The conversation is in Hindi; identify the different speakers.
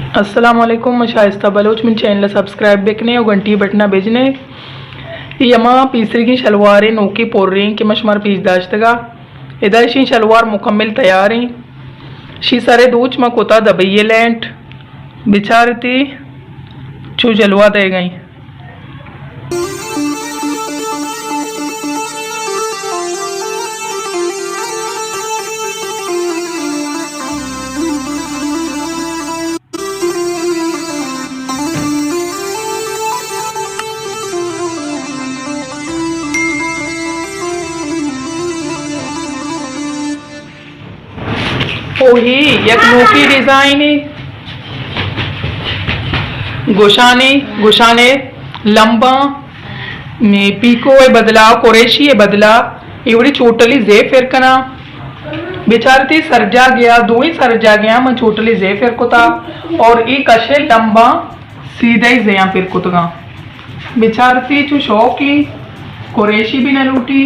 Speaker 1: अस्सलाम वालेकुम। मैं शाइस्ता बलोच में चैनल सब्सक्राइब बेकने और घंटी बटना भेजने यमा पीसरी की शलवारें नोकी पोर रही कि मशमर पीस दाश्तगा इधर शी शलवार मुकम्मल तैयार हैं। शी सारे दूच में कोता दबैये लेंट बिचारती चू जलवा दे गई। ओही एक नोकी डिजाइन गोशाने गोशाने लंबा में पीको है बदला कुरेशी है बदला एवढी चोटली जे फिरकना बेचारती सरजा गया दो ही सरजा गया मैं चोटली जे फिर को था और ई कशे लंबा सीधे ही जया फिर को था बेचारती चू शौकी कुरेशी भी न लूटी।